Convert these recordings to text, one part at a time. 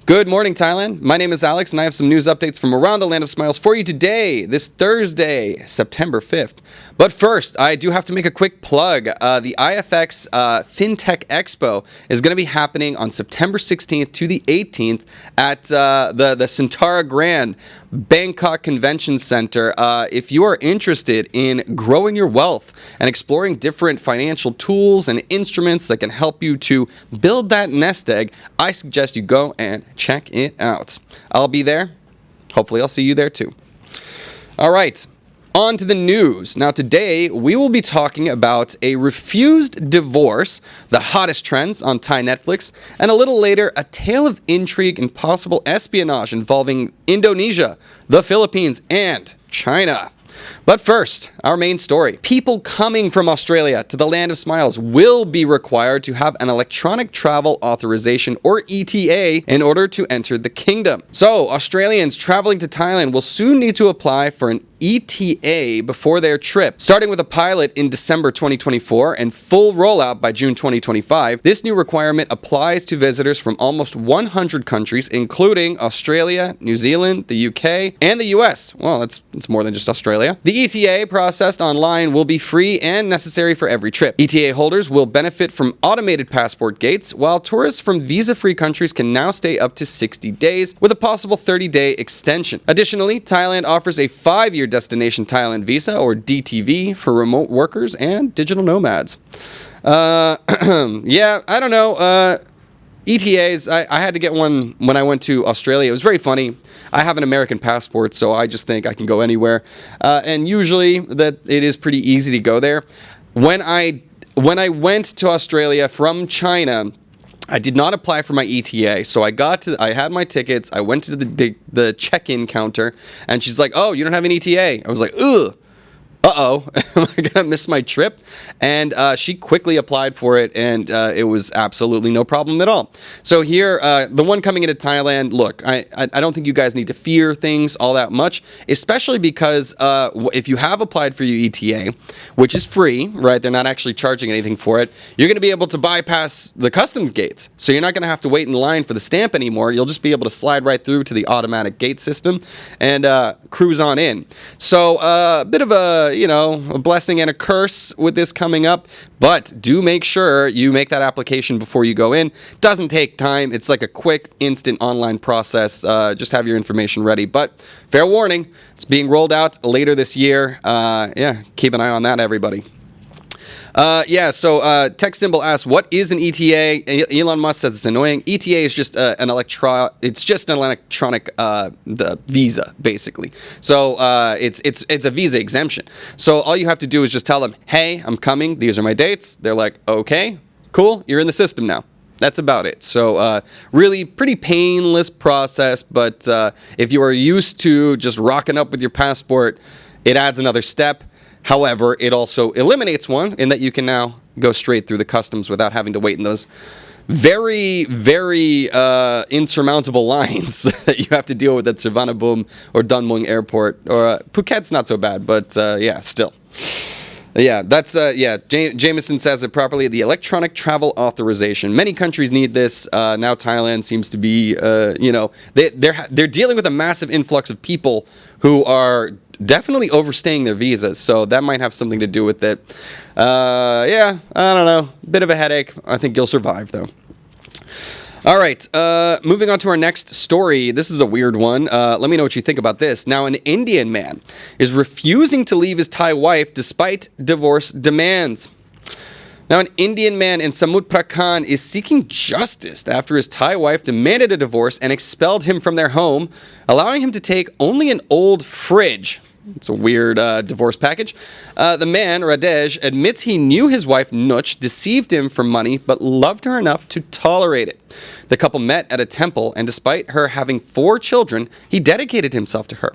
Good morning, Thailand. My name is Alex, and I have some news updates from around the land of smiles for you today, this Thursday, September 5th. But first, I do have to make a quick plug. The IFX FinTech Expo is going to be happening on September 16th to the 18th at the Sentara Grand Bangkok Convention Center. If you are interested in growing your wealth and exploring different financial tools and instruments that can help you to build that nest egg, I suggest you go and check it out. I'll be there. Hopefully I'll see you there too. All right. On to the news. Now today we will be talking about a refused divorce, the hottest trends on Thai Netflix, and a little later a tale of intrigue and possible espionage involving Indonesia, the Philippines, and China. But first, our main story. People coming from Australia to the land of smiles will be required to have an electronic travel authorization, or ETA, in order to enter the kingdom. So, Australians traveling to Thailand will soon need to apply for an ETA before their trip. Starting with a pilot in December 2024 and full rollout by June 2025, this new requirement applies to visitors from almost 100 countries, including Australia, New Zealand, the UK, and the US. Well, it's more than just Australia. The ETA processed online will be free and necessary for every trip. ETA holders will benefit from automated passport gates, while tourists from visa-free countries can now stay up to 60 days, with a possible 30-day extension. Additionally, Thailand offers a 5-year Destination Thailand Visa, or DTV, for remote workers and digital nomads. Yeah, I don't know. ETAs, I had to get one when I went to Australia. It was very funny. I have an American passport, so I just think I can go anywhere. And usually that it is pretty easy to go there. When I went to Australia from China, I did not apply for my ETA, so I had my tickets, I went to the check-in counter, and she's like, "Oh, you don't have an ETA." I was like, "Ugh. Uh-oh, am I going to miss my trip?" And she quickly applied for it, and it was absolutely no problem at all. So here, the one coming into Thailand, look, I don't think you guys need to fear things all that much, especially because if you have applied for your ETA, which is free, right, they're not actually charging anything for it, you're going to be able to bypass the customs gates. So you're not going to have to wait in line for the stamp anymore. You'll just be able to slide right through to the automatic gate system and cruise on in. So a bit of a blessing and a curse with this coming up, but do make sure you make that application before you go in. Doesn't take time. It's like a quick, instant online process. Just have your information ready. But fair warning, it's being rolled out later this year. Yeah, keep an eye on that, everybody. So Tech Symbol asks, what is an ETA? Elon Musk says it's annoying. ETA is just an electronic the visa, basically. So it's a visa exemption. So all you have to do is just tell them, "Hey, I'm coming. These are my dates." They're like, "Okay, cool. You're in the system now." That's about it. So really pretty painless process, but if you are used to just rocking up with your passport, it adds another step. However, it also eliminates one in that you can now go straight through the customs without having to wait in those very, very insurmountable lines that you have to deal with at Suvarnabhumi or Don Airport. Or Phuket's not so bad, but yeah, still. Yeah, that's Jameson says it properly. The electronic travel authorization. Many countries need this. Now Thailand seems to be, they're dealing with a massive influx of people who are definitely overstaying their visas, so that might have something to do with it. Yeah, I don't know. Bit of a headache. I think you'll survive, though. All right, moving on to our next story. This is a weird one. Let me know what you think about this. Now, an Indian man is refusing to leave his Thai wife despite divorce demands. Now, an Indian man in Samut Prakan is seeking justice after his Thai wife demanded a divorce and expelled him from their home, allowing him to take only an old fridge. It's a weird divorce package. The man, Radej, admits he knew his wife, Nuch, deceived him for money, but loved her enough to tolerate it. The couple met at a temple, and despite her having 4 children, he dedicated himself to her.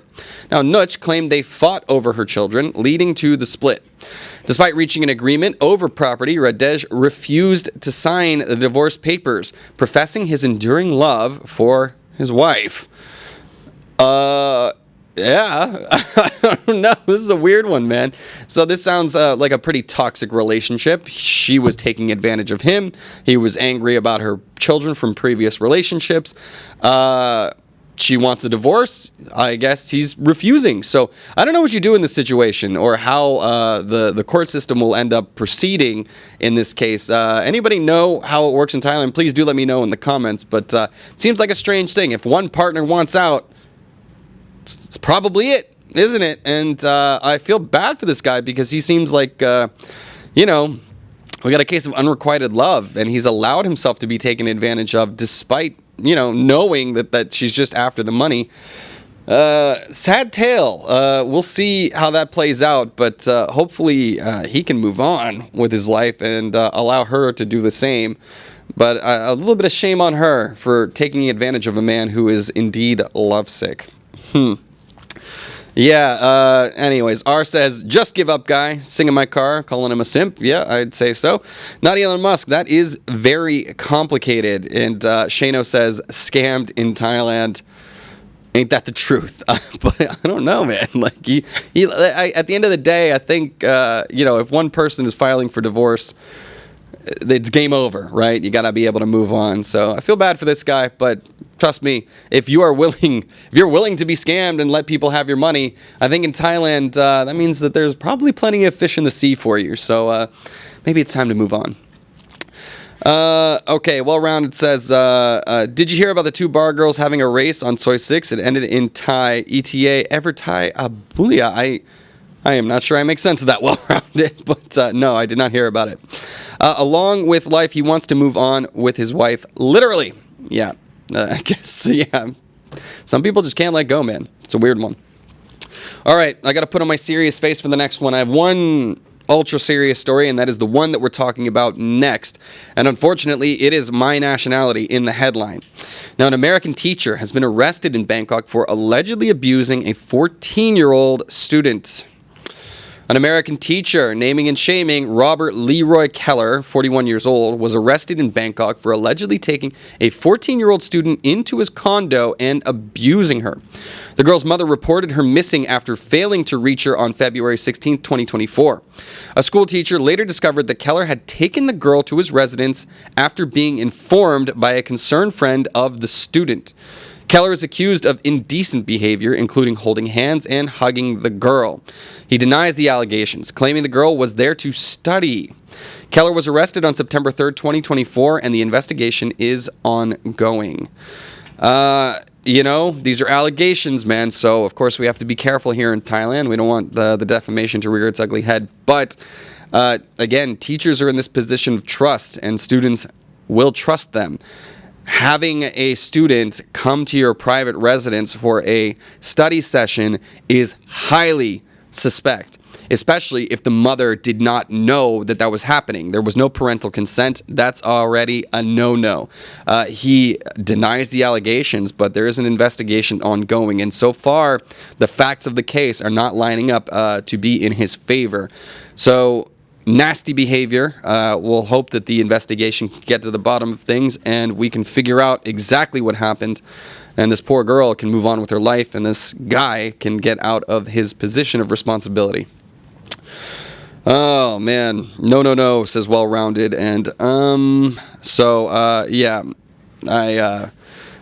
Now, Nuch claimed they fought over her children, leading to the split. Despite reaching an agreement over property, Radej refused to sign the divorce papers, professing his enduring love for his wife. Yeah, I don't know. This is a weird one, man. So this sounds like a pretty toxic relationship. She was taking advantage of him. He was angry about her children from previous relationships. She wants a divorce. I guess he's refusing. So I don't know what you do in this situation or how the court system will end up proceeding in this case. Anybody know how it works in Thailand? Please do let me know in the comments. But it seems like a strange thing. If one partner wants out, it's probably it, isn't it? And I feel bad for this guy because he seems like, we got a case of unrequited love, and he's allowed himself to be taken advantage of despite, knowing that she's just after the money. Sad tale. We'll see how that plays out, but hopefully he can move on with his life and allow her to do the same. But a little bit of shame on her for taking advantage of a man who is indeed lovesick. Yeah, anyways, R says, just give up, guy. Sing in my car, calling him a simp. Yeah, I'd say so. Not Elon Musk. That is very complicated. And Shano says, scammed in Thailand. Ain't that the truth? But I don't know, man. Like, at the end of the day, I think, if one person is filing for divorce, it's game over, right? You got to be able to move on. So I feel bad for this guy, but trust me, if you're willing to be scammed and let people have your money, I think in Thailand, that means that there's probably plenty of fish in the sea for you. So maybe it's time to move on. Okay, well-rounded says, did you hear about the two bar girls having a race on Soy 6? It ended in Thai, ETA, ever Thai, Abulia. I am not sure I make sense of that well-rounded, but no, I did not hear about it. Along with life, he wants to move on with his wife, literally. Yeah, I guess, yeah. Some people just can't let go, man. It's a weird one. All right, I got to put on my serious face for the next one. I have one ultra serious story, and that is the one that we're talking about next. And unfortunately, it is my nationality in the headline. Now, an American teacher has been arrested in Bangkok for allegedly abusing a 14-year-old student. An American teacher, naming and shaming Robert Leroy Keller, 41 years old, was arrested in Bangkok for allegedly taking a 14-year-old student into his condo and abusing her. The girl's mother reported her missing after failing to reach her on February 16, 2024. A school teacher later discovered that Keller had taken the girl to his residence after being informed by a concerned friend of the student. Keller is accused of indecent behavior, including holding hands and hugging the girl. He denies the allegations, claiming the girl was there to study. Keller was arrested on September 3rd, 2024, and the investigation is ongoing. These are allegations, man, so of course we have to be careful here in Thailand. We don't want the defamation to rear its ugly head. But, again, teachers are in this position of trust, and students will trust them. Having a student come to your private residence for a study session is highly suspect, especially if the mother did not know that was happening. There was no parental consent. That's already a no-no. He denies the allegations, but there is an investigation ongoing, and so far, the facts of the case are not lining up to be in his favor. So, nasty behavior. We'll hope that the investigation can get to the bottom of things and we can figure out exactly what happened. And this poor girl can move on with her life and this guy can get out of his position of responsibility. Oh, man. No, says well-rounded. And, yeah.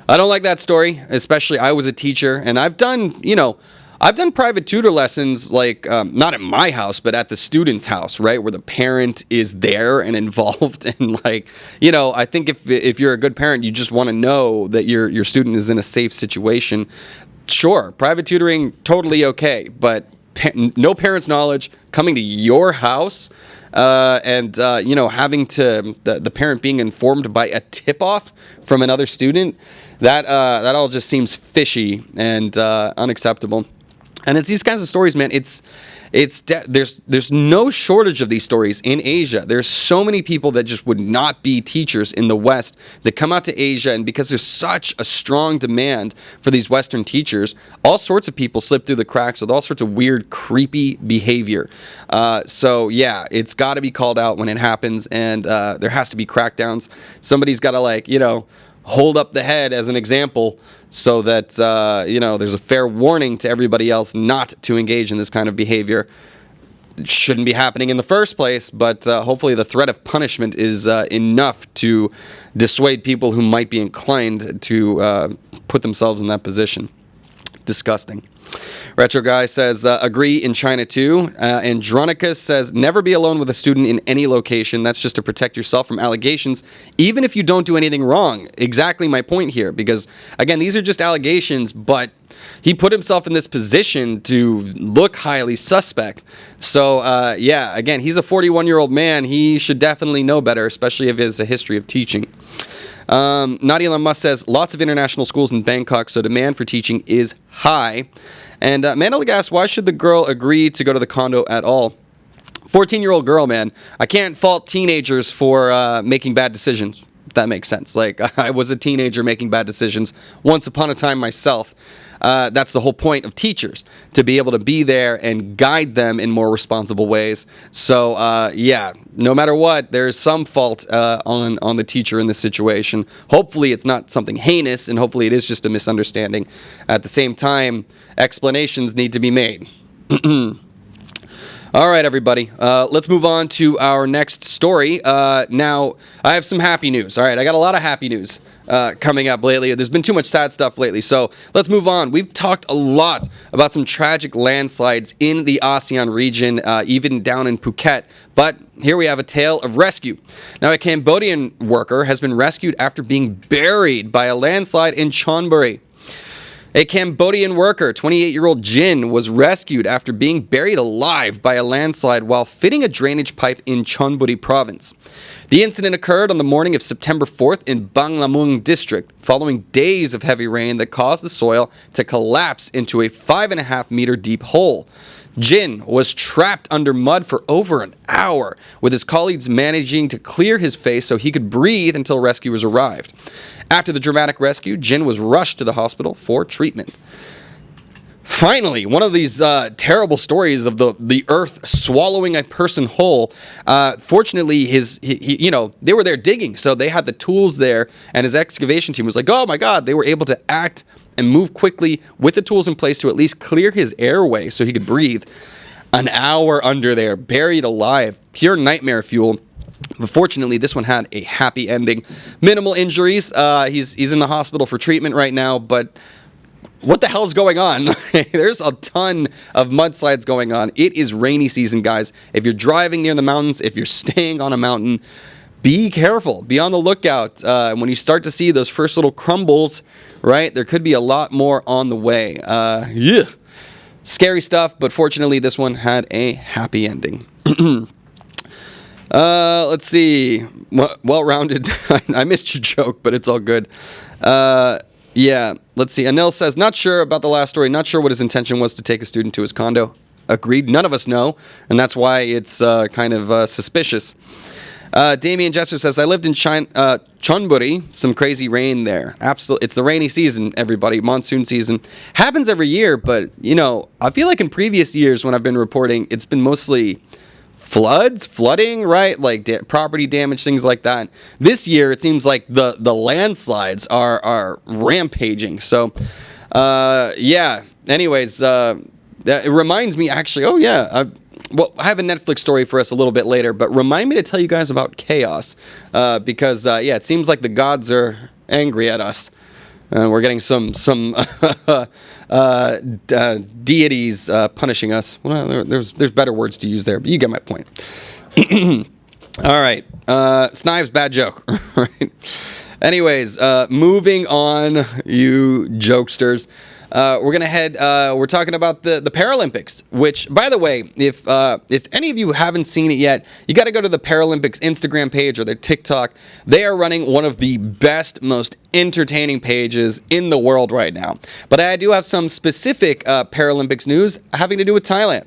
I don't like that story, especially I was a teacher and I've done private tutor lessons, like, not at my house, but at the student's house, right, where the parent is there and involved. And, I think if you're a good parent, you just want to know that your student is in a safe situation. Sure, private tutoring, totally okay, but no parent's knowledge, coming to your house, and having to, the parent being informed by a tip-off from another student, that all just seems fishy and unacceptable. And it's these kinds of stories, man. There's no shortage of these stories in Asia. There's so many people that just would not be teachers in the West that come out to Asia, and because there's such a strong demand for these Western teachers, all sorts of people slip through the cracks with all sorts of weird, creepy behavior. So yeah, it's got to be called out when it happens, and there has to be crackdowns. Somebody's got to hold up the head as an example so that, there's a fair warning to everybody else not to engage in this kind of behavior. It shouldn't be happening in the first place, but hopefully the threat of punishment is enough to dissuade people who might be inclined to put themselves in that position. Disgusting. Retro Guy says, agree in China too. Andronicus says, never be alone with a student in any location. That's just to protect yourself from allegations, even if you don't do anything wrong. Exactly my point here, because, again, these are just allegations, but he put himself in this position to look highly suspect. So, again, he's a 41-year-old man. He should definitely know better, especially if he has a history of teaching. Nadia Lamas says, lots of international schools in Bangkok, so demand for teaching is high. And Mandela asks, why should the girl agree to go to the condo at all? 14-year-old girl, man. I can't fault teenagers for making bad decisions, if that makes sense. Like, I was a teenager making bad decisions once upon a time myself. That's the whole point of teachers, to be able to be there and guide them in more responsible ways. So, no matter what, there's some fault on the teacher in this situation. Hopefully it's not something heinous, and hopefully it is just a misunderstanding. At the same time, explanations need to be made. All right, everybody. Let's move on to our next story. Now, I have some happy news. All right, I got a lot of happy news coming up lately. There's been too much sad stuff lately, so let's move on. We've talked a lot about some tragic landslides in the ASEAN region, even down in Phuket, but here we have a tale of rescue. Now, a Cambodian worker has been rescued after being buried by a landslide in Chon, Buri. A Cambodian worker, 28-year-old Jin, was rescued after being buried alive by a landslide while fitting a drainage pipe in Chonburi province. The incident occurred on the morning of September 4th in Banglamung district, following days of heavy rain that caused the soil to collapse into a 5.5-meter deep hole. Jin was trapped under mud for over an hour, with his colleagues managing to clear his face so he could breathe until rescuers arrived. After the dramatic rescue, Jin was rushed to the hospital for treatment. Finally, one of these terrible stories of the earth swallowing a person whole. Fortunately, they were there digging, so they had the tools there, and his excavation team was like, oh my God, they were able to act and move quickly with the tools in place to at least clear his airway so he could breathe. An hour under there, buried alive, pure nightmare fuel. But fortunately, this one had a happy ending. Minimal injuries. He's in the hospital for treatment right now, but what the hell's going on? There's a ton of mudslides going on. It is rainy season, guys. If you're driving near the mountains, if you're staying on a mountain, be careful. Be on the lookout. When you start to see those first little crumbles, right, there could be a lot more on the way. Scary stuff, but fortunately, this one had a happy ending. Let's see. Well-rounded. I missed your joke, but it's all good. Let's see. Anil says, not sure about the last story. Not sure what his intention was to take a student to his condo. Agreed. None of us know, and that's why it's kind of suspicious. Damien Jesser says, I lived in Chonburi. Some crazy rain there. Absolutely. It's the rainy season, everybody. Monsoon season. Happens every year, but, I feel like in previous years when I've been reporting, it's been mostly flooding, right? Like property damage, things like that. This year, it seems like the landslides are rampaging. So, anyways, it reminds me actually, I have a Netflix story for us a little bit later, but remind me to tell you guys about chaos, because it seems like the gods are angry at us. We're getting some deities punishing us. Well, there's better words to use there, but you get my point. All right. Snives, bad joke. Right. Anyways, moving on, you jokesters. We're gonna head. We're talking about the Paralympics, which, by the way, if any of you haven't seen it yet, you got to go to the Paralympics Instagram page or their TikTok. They are running one of the best, most entertaining pages in the world right now. But I do have some specific Paralympics news having to do with Thailand.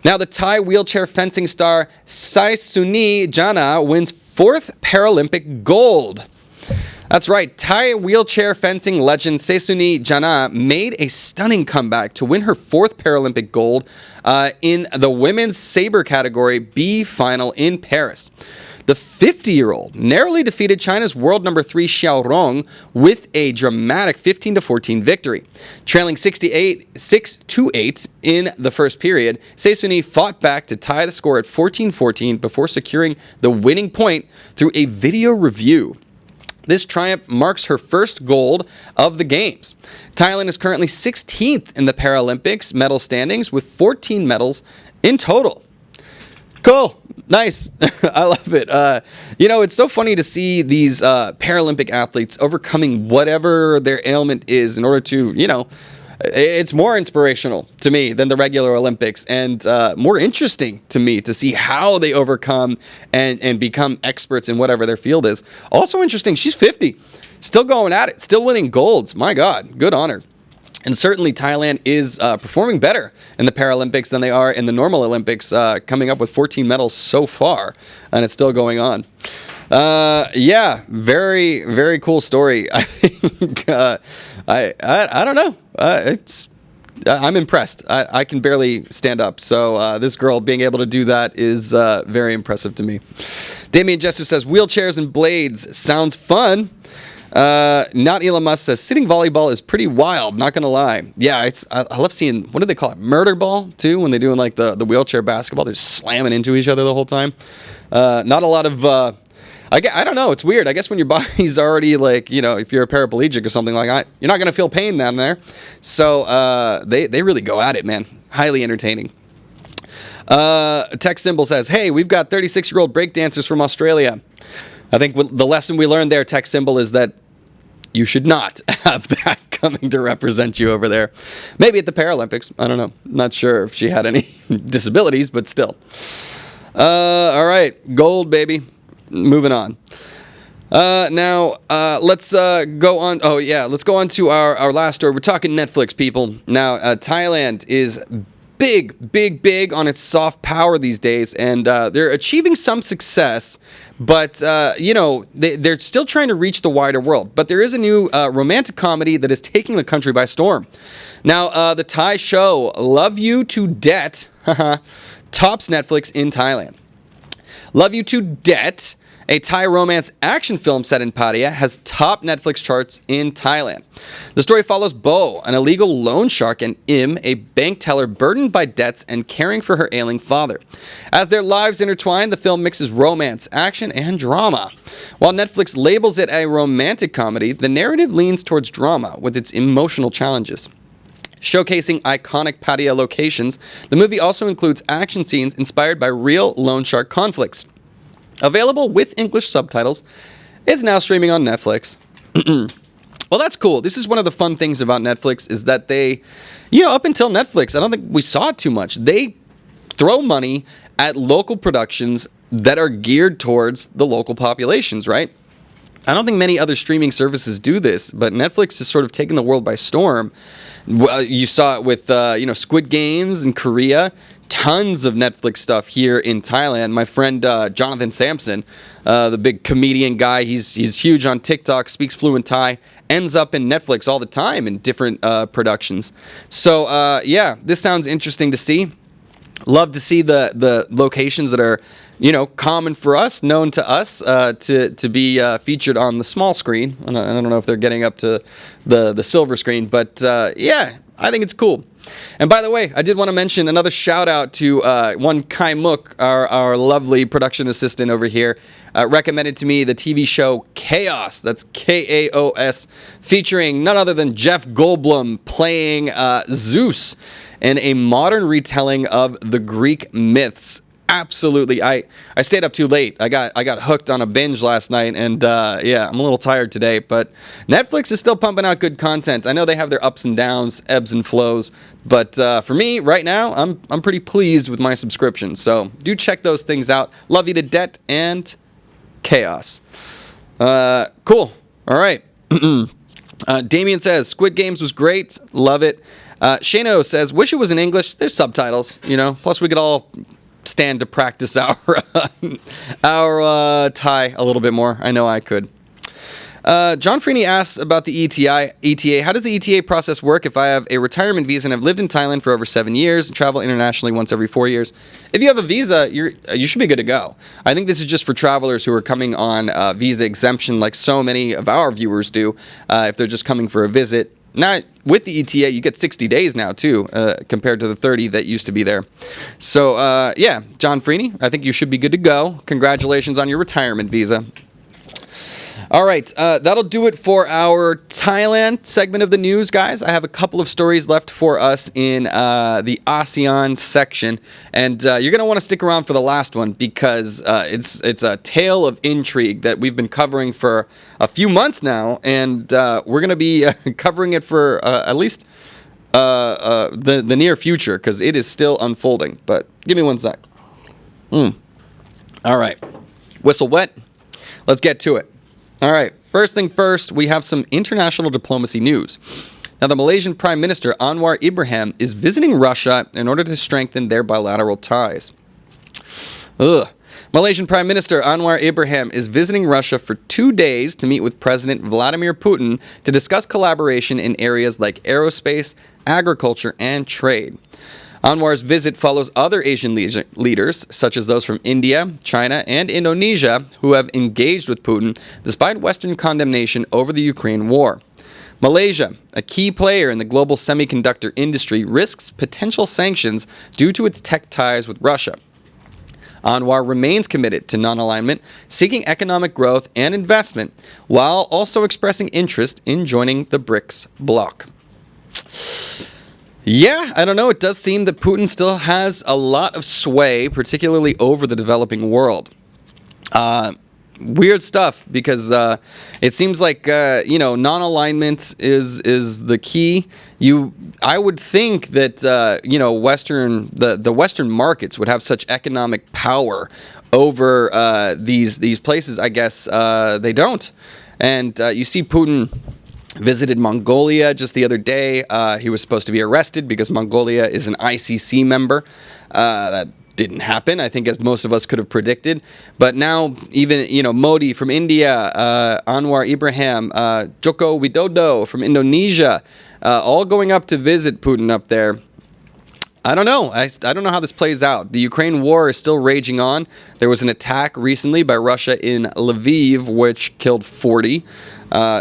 Now, the Thai wheelchair fencing star Saysunee Jana wins 4th Paralympic gold. That's right, Thai wheelchair fencing legend Saysunee Jana made a stunning comeback to win her 4th Paralympic gold in the women's saber category B final in Paris. The 50-year-old narrowly defeated China's world number 3 Xiaorong with a dramatic 15-14 victory. Trailing 6-8 in the first period, Saysunee fought back to tie the score at 14-14 before securing the winning point through a video review. This triumph marks her first gold of the Games. Thailand is currently 16th in the Paralympics medal standings with 14 medals in total. Cool. Nice. I love it. It's so funny to see these Paralympic athletes overcoming whatever their ailment is in order to, it's more inspirational to me than the regular Olympics, and more interesting to me to see how they overcome and become experts in whatever their field is. Also interesting, she's 50, still going at it, still winning golds. My God, good on her. And certainly Thailand is performing better in the Paralympics than they are in the normal Olympics, coming up with 14 medals so far, and it's still going on. Very, very cool story. I think, I don't know. I'm impressed. I can barely stand up. So this girl being able to do that is very impressive to me. Damien Jester says, wheelchairs and blades sounds fun. Not Elon Musk says, sitting volleyball is pretty wild, not gonna lie. Yeah, I love seeing, what do they call it? Murder ball, too, when they're doing like the wheelchair basketball. They're just slamming into each other the whole time. Not a lot of... I don't know. It's weird. I guess when your body's already like, if you're a paraplegic or something like that, you're not going to feel pain down there. So they really go at it, man. Highly entertaining. Text Symbol says, hey, we've got 36-year-old breakdancers from Australia. I think the lesson we learned there, Text Symbol, is that you should not have that coming to represent you over there. Maybe at the Paralympics. I don't know. Not sure if she had any disabilities, but still. All right. Gold, baby. Moving on. Now, let's go on. Oh, yeah. Let's go on to our last story. We're talking Netflix, people. Now, Thailand is big on its soft power these days, and they're achieving some success, but, they're still trying to reach the wider world. But there is a new romantic comedy that is taking the country by storm. Now, the Thai show Love You to Debt tops Netflix in Thailand. Love You to Debt, a Thai romance action film set in Pattaya, has topped Netflix charts in Thailand. The story follows Bo, an illegal loan shark, and Im, a bank teller burdened by debts and caring for her ailing father. As their lives intertwine, the film mixes romance, action, and drama. While Netflix labels it a romantic comedy, the narrative leans towards drama with its emotional challenges. Showcasing iconic Pattaya locations, the movie also includes action scenes inspired by real loan shark conflicts. Available with English subtitles, it's now streaming on Netflix. Well, that's cool. This is one of the fun things about Netflix is that they, up until Netflix, I don't think we saw it too much. They throw money at local productions that are geared towards the local populations, right? I don't think many other streaming services do this, but Netflix is sort of taking the world by storm. You saw it with, Squid Games in Korea. Tons of Netflix stuff here in Thailand. My friend Jonathan Sampson, the big comedian guy, he's huge on TikTok, speaks fluent Thai, ends up in Netflix all the time in different productions. So, this sounds interesting to see. Love to see the locations that are, common for us, known to us, to be featured on the small screen. I don't know if they're getting up to the silver screen, but I think it's cool. And by the way, I did want to mention another shout out to one Kai Mook, our lovely production assistant over here, recommended to me the TV show Chaos. That's Kaos, featuring none other than Jeff Goldblum playing Zeus in a modern retelling of the Greek myths. Absolutely. I stayed up too late. I got hooked on a binge last night, and I'm a little tired today, but Netflix is still pumping out good content. I know they have their ups and downs, ebbs and flows, but for me right now, I'm pretty pleased with my subscription. So do check those things out. Love You to Debt and Chaos. Cool. All right. Damien says Squid Games was great. Love it. Shano says wish it was in English. There's subtitles, Plus we could all stand to practice our Thai a little bit more. I know I could. John Freeney asks about the ETA. How does the ETA process work if I have a retirement visa and have lived in Thailand for over 7 years and travel internationally once every 4 years? If you have a visa, you should be good to go. I think this is just for travelers who are coming on visa exemption like so many of our viewers do, if they're just coming for a visit. Not with the ETA, you get 60 days now, too, compared to the 30 that used to be there. So, yeah, John Freeney, I think you should be good to go. Congratulations on your retirement visa. All right, that'll do it for our Thailand segment of the news, guys. I have a couple of stories left for us in the ASEAN section, and you're going to want to stick around for the last one because it's a tale of intrigue that we've been covering for a few months now, and we're going to be covering it for at least the near future because it is still unfolding. But give me one sec. All right, whistle wet. Let's get to it. All right, first thing first, we have some international diplomacy news. Now, the Malaysian Prime Minister, Anwar Ibrahim, is visiting Russia in order to strengthen their bilateral ties. Malaysian Prime Minister Anwar Ibrahim is visiting Russia for 2 days to meet with President Vladimir Putin to discuss collaboration in areas like aerospace, agriculture, and trade. Anwar's visit follows other Asian leaders, such as those from India, China, and Indonesia, who have engaged with Putin despite Western condemnation over the Ukraine war. Malaysia, a key player in the global semiconductor industry, risks potential sanctions due to its tech ties with Russia. Anwar remains committed to non-alignment, seeking economic growth and investment, while also expressing interest in joining the BRICS bloc. Yeah, I don't know. It does seem that Putin still has a lot of sway, particularly over the developing world. Weird stuff because it seems like non-alignment is the key. I would think that the Western markets would have such economic power over these places. I guess they don't, and you see Putin visited Mongolia just the other day. He was supposed to be arrested because Mongolia is an ICC member. That didn't happen, I think, as most of us could have predicted. But now, even, Modi from India, Anwar Ibrahim, Joko Widodo from Indonesia, all going up to visit Putin up there. I don't know. I don't know how this plays out. The Ukraine war is still raging on. There was an attack recently by Russia in Lviv, which killed 40.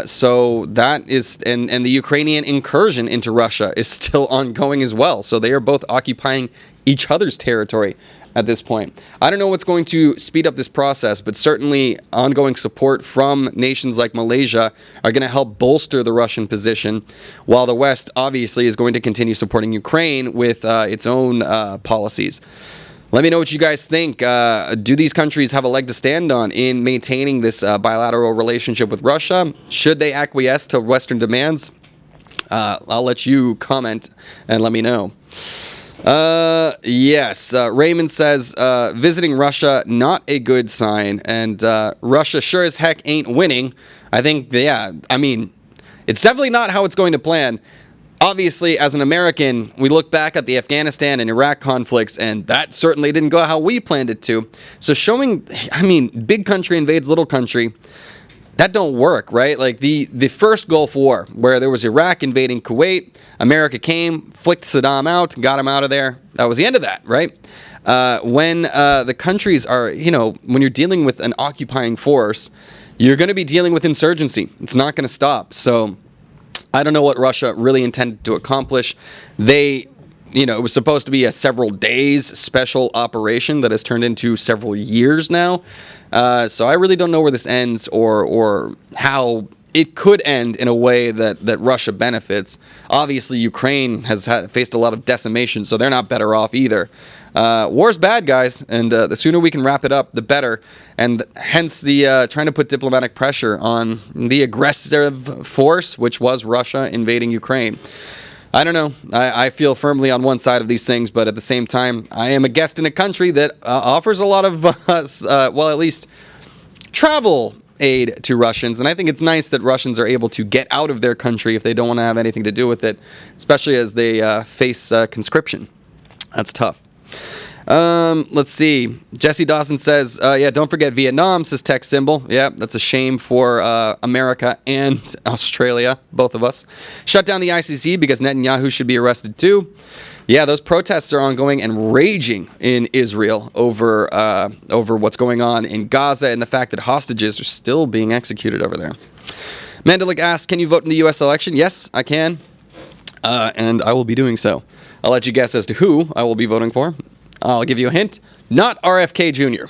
So that is, and the Ukrainian incursion into Russia is still ongoing as well. So they are both occupying each other's territory at this point. I don't know what's going to speed up this process, but certainly ongoing support from nations like Malaysia are going to help bolster the Russian position, while the West obviously is going to continue supporting Ukraine with its own policies. Let me know what you guys think. Do these countries have a leg to stand on in maintaining this bilateral relationship with Russia? Should they acquiesce to Western demands? I'll let you comment and let me know. Yes, Raymond says, visiting Russia, not a good sign, and Russia sure as heck ain't winning. I think, it's definitely not how it's going to plan. Obviously, as an American, we look back at the Afghanistan and Iraq conflicts, and that certainly didn't go how we planned it to. So big country invades little country, that don't work, right? Like the first Gulf War, where there was Iraq invading Kuwait, America came, flicked Saddam out, got him out of there. That was the end of that, right? When the countries are, when you're dealing with an occupying force, you're going to be dealing with insurgency. It's not going to stop. So I don't know what Russia really intended to accomplish. It was supposed to be a several days special operation that has turned into several years now. So I really don't know where this ends or how it could end in a way that Russia benefits. Obviously, Ukraine has faced a lot of decimation, so they're not better off either. War's bad, guys, and the sooner we can wrap it up, the better. And hence the trying to put diplomatic pressure on the aggressive force, which was Russia invading Ukraine. I don't know. I feel firmly on one side of these things, but at the same time, I am a guest in a country that offers a lot of, at least travel aid to Russians. And I think it's nice that Russians are able to get out of their country if they don't want to have anything to do with it, especially as they face conscription. That's tough. Let's see. Jesse Dawson says, yeah, don't forget Vietnam, says tech symbol. Yeah, that's a shame for America and Australia, both of us. Shut down the ICC because Netanyahu should be arrested too. Yeah, those protests are ongoing and raging in Israel over what's going on in Gaza and the fact that hostages are still being executed over there. Mandalik asks, can you vote in the U.S. election? Yes, I can. And I will be doing so. I'll let you guess as to who I will be voting for. I'll give you a hint. Not RFK Jr.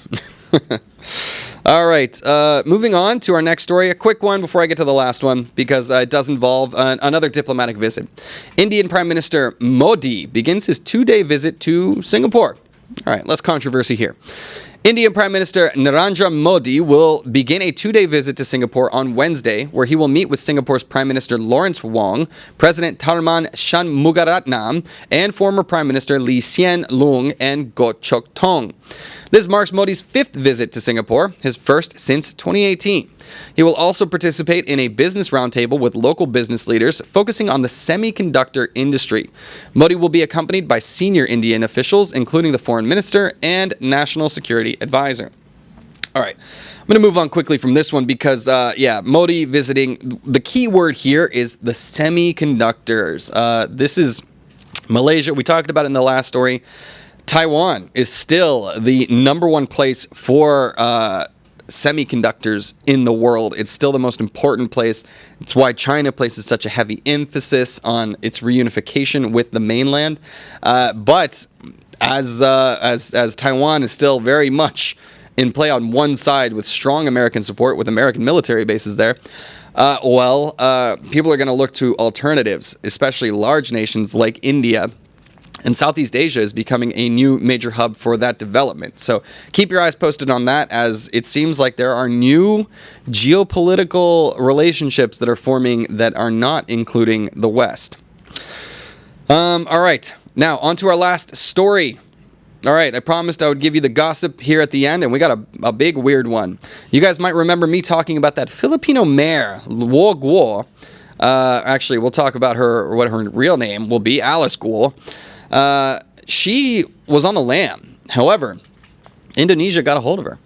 All right. Moving on to our next story. A quick one before I get to the last one, because it does involve another diplomatic visit. Indian Prime Minister Modi begins his 2-day visit to Singapore. All right. Less controversy here. Indian Prime Minister Narendra Modi will begin a 2-day visit to Singapore on Wednesday, where he will meet with Singapore's Prime Minister Lawrence Wong, President Tharman Shanmugaratnam, and former Prime Minister Lee Hsien Loong and Goh Chok Tong. This marks Modi's 5th visit to Singapore, his first since 2018. He will also participate in a business roundtable with local business leaders focusing on the semiconductor industry. Modi will be accompanied by senior Indian officials, including the foreign minister and national security advisor. All right, I'm going to move on quickly from this one because, Modi visiting, the key word here is the semiconductors. This is Malaysia. We talked about it in the last story. Taiwan is still the number one place for semiconductors in the world. It's still the most important place. It's why China places such a heavy emphasis on its reunification with the mainland. But as Taiwan is still very much in play on one side with strong American support, with American military bases there, people are going to look to alternatives, especially large nations like India. And Southeast Asia is becoming a new major hub for that development. So keep your eyes posted on that, as it seems like there are new geopolitical relationships that are forming that are not including the West. All right. Now, on to our last story. All right. I promised I would give you the gossip here at the end, and we got a big weird one. You guys might remember me talking about that Filipino mayor, Luo Guo. Actually, we'll talk about her, what her real name will be, Alice Guo. She was on the lam. However, Indonesia got a hold of her.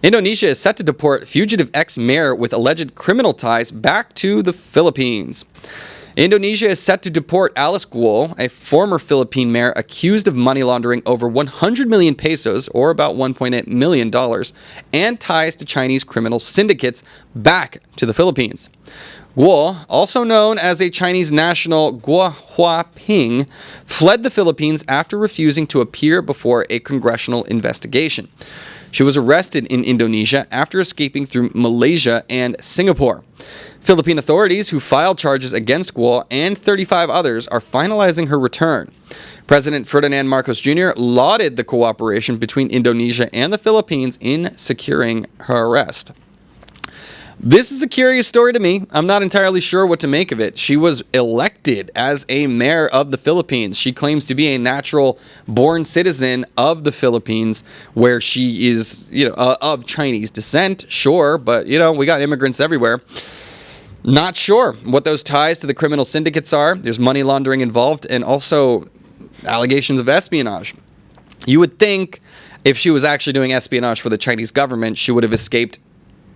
Indonesia is set to deport fugitive ex-mayor with alleged criminal ties back to the Philippines. Indonesia is set to deport Alice Guo, a former Philippine mayor accused of money laundering over 100 million pesos, or about $1.8 million, and ties to Chinese criminal syndicates, back to the Philippines. Guo, also known as a Chinese national, Guo Huaping, fled the Philippines after refusing to appear before a congressional investigation. She was arrested in Indonesia after escaping through Malaysia and Singapore. Philippine authorities who filed charges against Guo and 35 others are finalizing her return. President Ferdinand Marcos Jr. lauded the cooperation between Indonesia and the Philippines in securing her arrest. This is a curious story to me. I'm not entirely sure what to make of it. She was elected as a mayor of the Philippines. She claims to be a natural-born citizen of the Philippines, where she is, of Chinese descent, sure, but, we got immigrants everywhere. Not sure what those ties to the criminal syndicates are. There's money laundering involved, and also allegations of espionage. You would think if she was actually doing espionage for the Chinese government, she would have escaped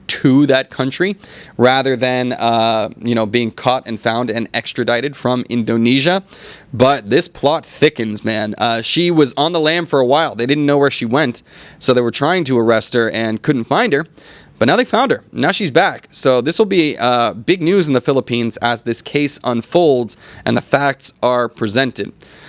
to that country rather than being caught and found and extradited from Indonesia. But this plot thickens, man. She was on the lam for a while. They didn't know where she went, so they were trying to arrest her and couldn't find her. But now they found her. Now she's back. So this will be big news in the Philippines as this case unfolds and the facts are presented.